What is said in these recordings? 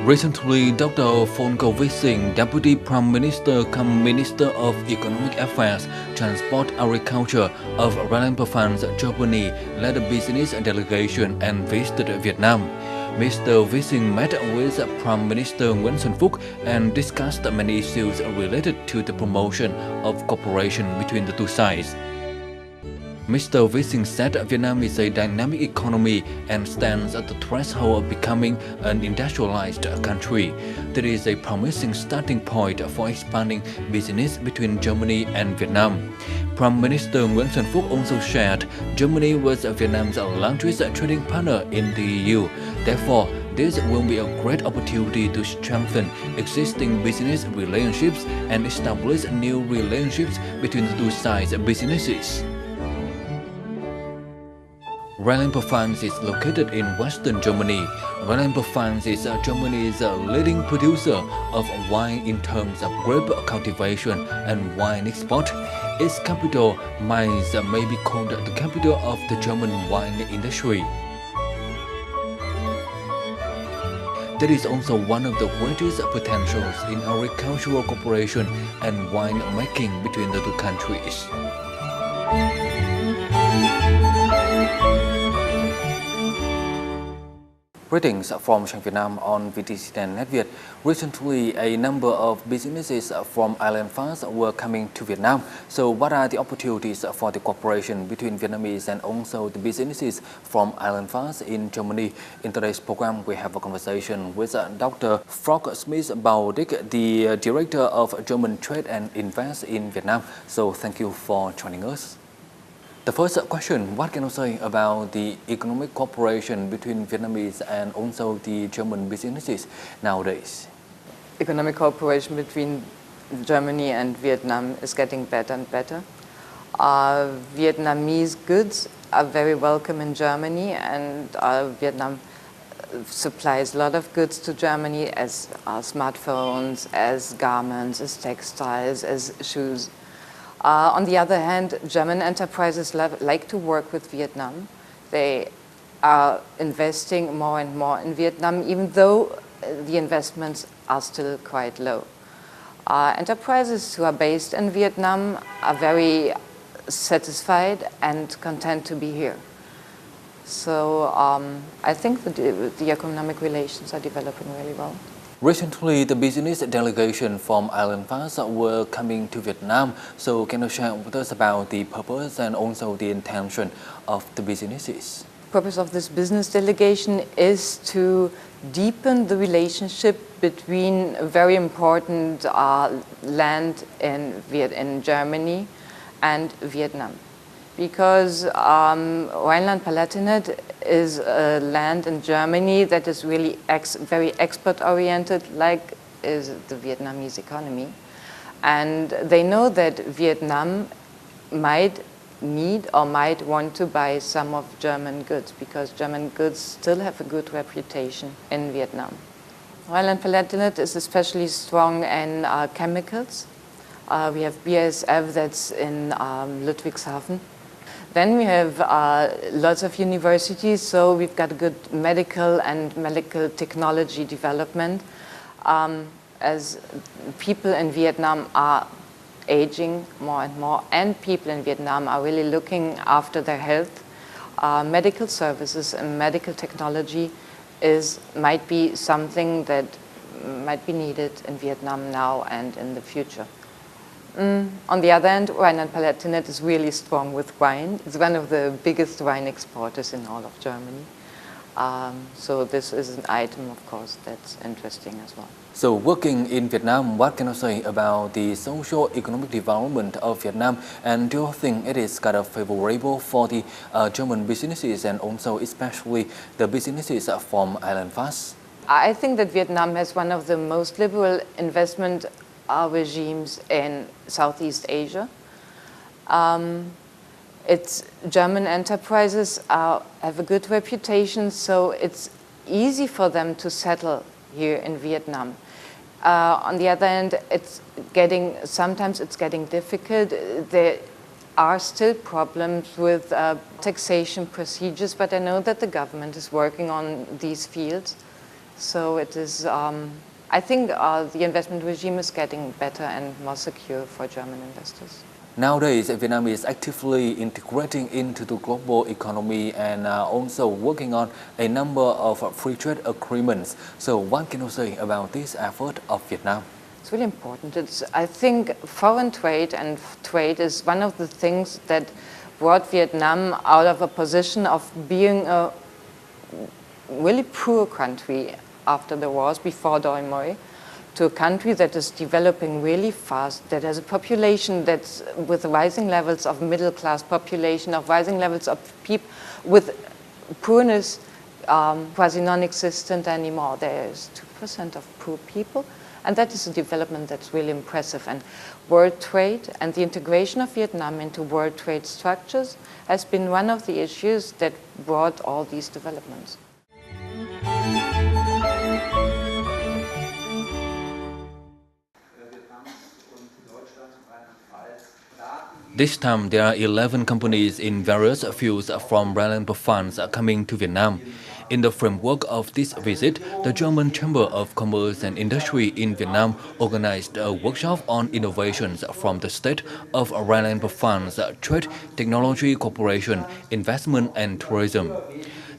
Recently, Dr. Phonko Vising, Deputy Prime Minister cum Minister of Economic Affairs, Transport, Agriculture of Rheinland-Pfalz, Germany, led a business delegation and visited Vietnam. Mr. Vising met with Prime Minister Nguyễn Xuân Phúc and discussed many issues related to the promotion of cooperation between the two sides. Mr. Vising said Vietnam is a dynamic economy and stands at the threshold of becoming an industrialized country. That is a promising starting point for expanding business between Germany and Vietnam. Prime Minister Nguyễn Xuân Phúc also shared Germany was Vietnam's largest trading partner in the EU. Therefore, this will be a great opportunity to strengthen existing business relationships and establish new relationships between the two sides' businesses. Rheinland-Pfalz is located in western Germany. Rheinland-Pfalz is Germany's leading producer of wine in terms of grape cultivation and wine export. Its capital, Mainz, may be called the capital of the German wine industry. That is also one of the greatest potentials in agricultural cooperation and wine making between the two countries. Greetings from Vietnam on VNGN Net Việt. Recently, a number of businesses from Rheinland-Pfalz were coming to Vietnam. So what are the opportunities for the cooperation between Vietnamese and also the businesses from Rheinland-Pfalz in Germany? In today's program, we have a conversation with Dr. Frank Smith-Baudick, the Director of German Trade and Invest in Vietnam. So thank you for joining us. The first question, what can you say about the economic cooperation between Vietnamese and also the German businesses nowadays? Economic cooperation between Germany and Vietnam is getting better and better. Vietnamese goods are very welcome in Germany, and Vietnam supplies a lot of goods to Germany as smartphones, as garments, as textiles, as shoes. On the other hand, German enterprises like to work with Vietnam. They are investing more and more in Vietnam, even though the investments are still quite low. Enterprises who are based in Vietnam are very satisfied and content to be here. So I think that the economic relations are developing really well. Recently, the business delegation from Rheinland-Pfalz were coming to Vietnam. So can you share with us about the purpose and also the intention of the businesses? The purpose of this business delegation is to deepen the relationship between a very important land in Germany and Vietnam. Because Rhineland-Palatinate is a land in Germany that is really very export-oriented, like is the Vietnamese economy. And they know that Vietnam might need or might want to buy some of German goods, because German goods still have a good reputation in Vietnam. Rhineland-Palatinate is especially strong in chemicals. We have BASF that's in Ludwigshafen. Then we have lots of universities, so we've got good medical and medical technology development. As people in Vietnam are aging more and more, and people in Vietnam are really looking after their health, medical services and medical technology might be something that might be needed in Vietnam now and in the future. On the other hand, Rhineland-Palatinate is really strong with wine. It's one of the biggest wine exporters in all of Germany. So this is an item, of course, that's interesting as well. So working in Vietnam, what can you say about the socio-economic development of Vietnam? And do you think it is kind of favorable for the German businesses and also especially the businesses from Rheinland-Pfalz? I think that Vietnam has one of the most liberal investment regimes in Southeast Asia. Its German enterprises have a good reputation, so it's easy for them to settle here in Vietnam. On the other hand, sometimes it's getting difficult. There are still problems with taxation procedures, but I know that the government is working on these fields. So it is, I think the investment regime is getting better and more secure for German investors. Nowadays, Vietnam is actively integrating into the global economy and also working on a number of free trade agreements. So what can you say about this effort of Vietnam? It's really important. I think foreign trade and trade is one of the things that brought Vietnam out of a position of being a really poor country after the wars, before Doi Moi, to a country that is developing really fast, that has a population that's with rising levels of middle class population, of rising levels of people with poorness quasi non-existent anymore. There is 2% of poor people, and that is a development that's really impressive. And world trade and the integration of Vietnam into world trade structures has been one of the issues that brought all these developments. This time, there are 11 companies in various fields from relevant funds coming to Vietnam. In the framework of this visit, the German Chamber of Commerce and Industry in Vietnam organized a workshop on innovations from the state of relevant funds, trade, technology, cooperation, investment, and tourism.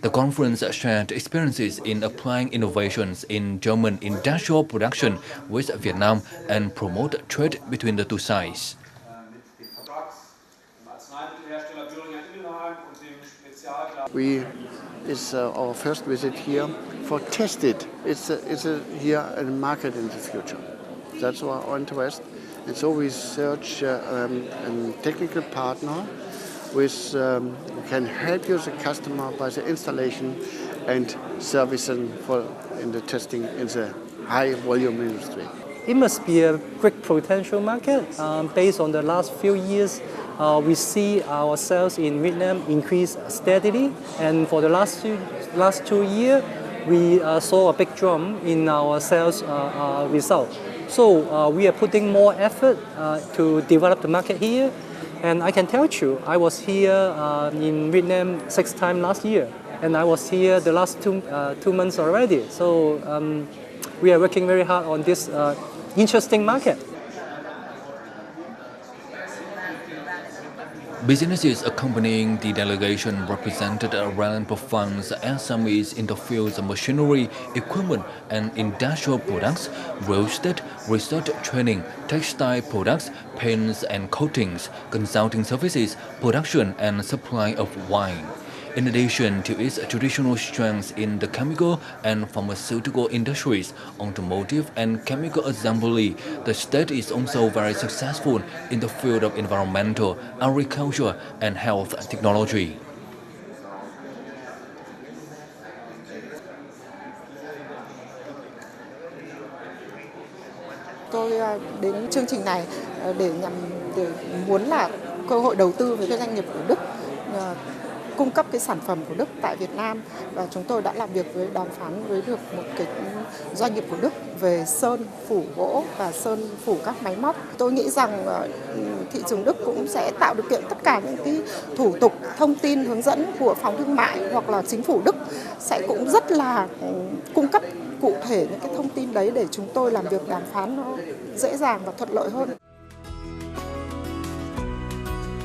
The conference shared experiences in applying innovations in German industrial production with Vietnam and promote trade between the two sides. It's our first visit here for test it. It's here a market in the future. That's our interest. And so we search a technical partner which can help you, the customer, by the installation and servicing in the testing in the high volume industry. It must be a great potential market. Based on the last few years, we see our sales in Vietnam increase steadily, and for the last 2 years, we saw a big jump in our sales result. So we are putting more effort to develop the market here, and I can tell you, I was here in Vietnam 6 times last year, and I was here the last 2 months already. So we are working very hard on this interesting market. Businesses accompanying the delegation represented relevant funds and SMEs in the fields of machinery, equipment, and industrial products, real estate, research training, textile products, paints and coatings, consulting services, production and supply of wine. In addition to its traditional strengths in the chemical and pharmaceutical industries, automotive and chemical assembly, the state is also very successful in the field of environmental, agriculture and health technology. Tôi đến chương trình này để muốn là cơ hội đầu tư với các doanh nghiệp của Đức, cung cấp cái sản phẩm của Đức tại Việt Nam, và chúng tôi đã làm việc đàm phán với được một cái doanh nghiệp của Đức về sơn phủ gỗ và sơn phủ các máy móc. Tôi nghĩ rằng thị trường Đức cũng sẽ tạo điều kiện, tất cả những cái thủ tục thông tin hướng dẫn của phòng thương mại hoặc là chính phủ Đức sẽ cũng rất là cung cấp cụ thể những cái thông tin đấy để chúng tôi làm việc đàm phán nó dễ dàng và thuận lợi hơn.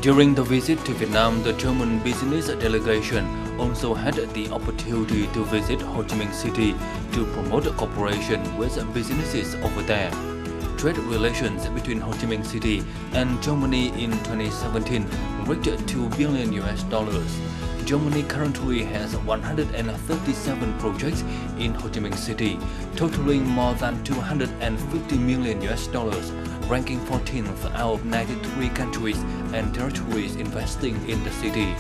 During the visit to Vietnam, the German business delegation also had the opportunity to visit Ho Chi Minh City to promote cooperation with businesses over there. Trade relations between Ho Chi Minh City and Germany in 2017 reached $2 billion. Germany currently has 137 projects in Ho Chi Minh City, totaling more than $250 million, ranking 14th out of 93 countries and territories investing in the city.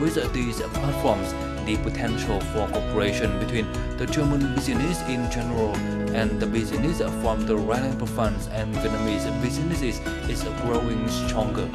With these platforms, the potential for cooperation between the German business in general and the business from the relevant funds and Vietnamese businesses is growing stronger.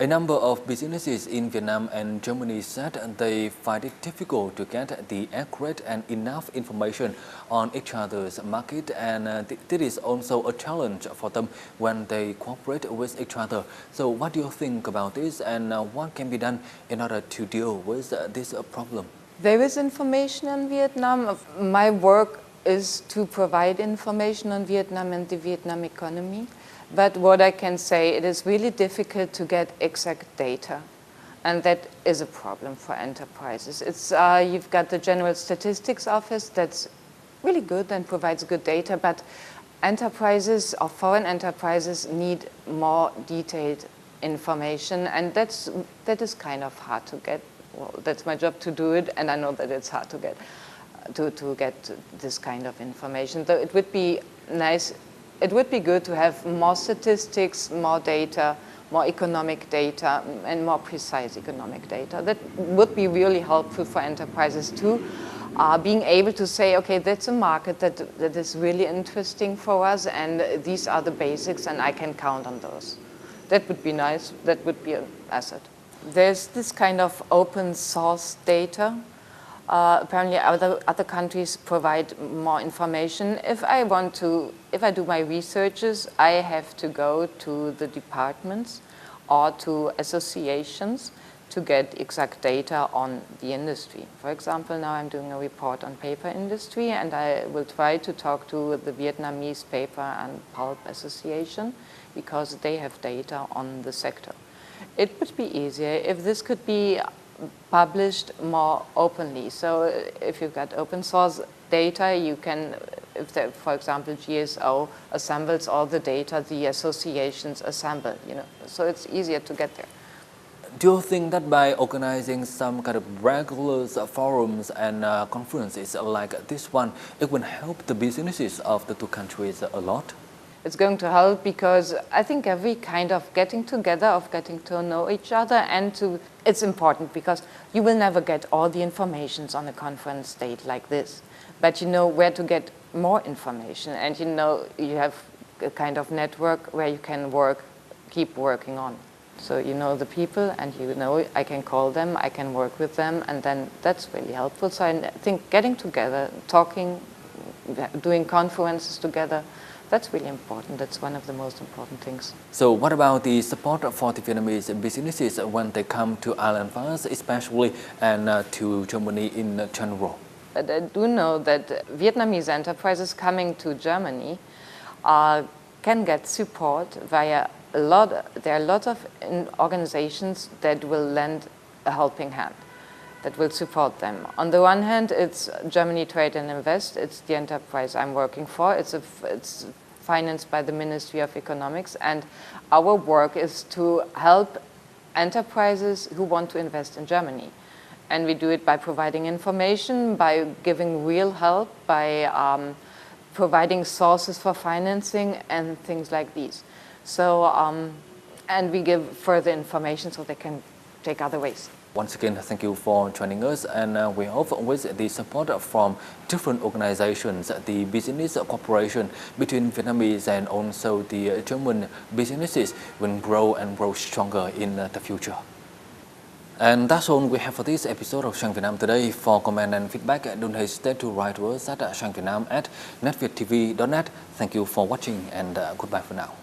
A number of businesses in Vietnam and Germany said they find it difficult to get the accurate and enough information on each other's market, and this is also a challenge for them when they cooperate with each other. So what do you think about this, and what can be done in order to deal with this problem? There is information on Vietnam. My work is to provide information on Vietnam and the Vietnam economy. But what I can say, it is really difficult to get exact data, and that is a problem for enterprises. You've got the General Statistics Office that's really good and provides good data, but enterprises or foreign enterprises need more detailed information, and that is kind of hard to get. Well, that's my job to do it, and I know that it's hard to get this kind of information. Though it would be nice. It would be good to have more statistics, more data, more economic data, and more precise economic data. That would be really helpful for enterprises too, being able to say, okay, that's a market that is really interesting for us, and these are the basics, and I can count on those. That would be nice. That would be an asset. There's this kind of open source data. Apparently other countries provide more information. If I do my researches, I have to go to the departments or to associations to get exact data on the industry. For example, now I'm doing a report on paper industry, and I will try to talk to the Vietnamese Paper and Pulp Association because they have data on the sector. It would be easier if this could be published more openly. So if you've got open source data, you can, for example, GSO assembles all the data the associations assemble, so it's easier to get there. Do you think that by organizing some kind of regular forums and conferences like this one, it will help the businesses of the two countries a lot? It's going to help because I think every kind of getting together, of getting to know each other, it's important because you will never get all the informations on a conference date like this. But you know where to get more information, and you have a kind of network where you can keep working on. So you know the people, and I can call them, I can work with them, and then that's really helpful. So I think getting together, talking, doing conferences together, that's really important. That's one of the most important things. So what about the support for the Vietnamese businesses when they come to Ireland first, especially, and to Germany in general? But I do know that Vietnamese enterprises coming to Germany can get support via there are a lot of organizations that will lend a helping hand, that will support them. On the one hand, it's Germany Trade and Invest. It's the enterprise I'm working for. It's financed by the Ministry of Economics, and our work is to help enterprises who want to invest in Germany. And we do it by providing information, by giving real help, by providing sources for financing and things like these. So, and we give further information so they can take other ways. Once again, thank you for joining us, and we hope with the support from different organizations, the business cooperation between Vietnamese and also the German businesses will grow and grow stronger in the future. And that's all we have for this episode of Sang Vietnam today. For comment and feedback, don't hesitate to write to us at sangvietnam@netvietttv.net. Thank you for watching, and goodbye for now.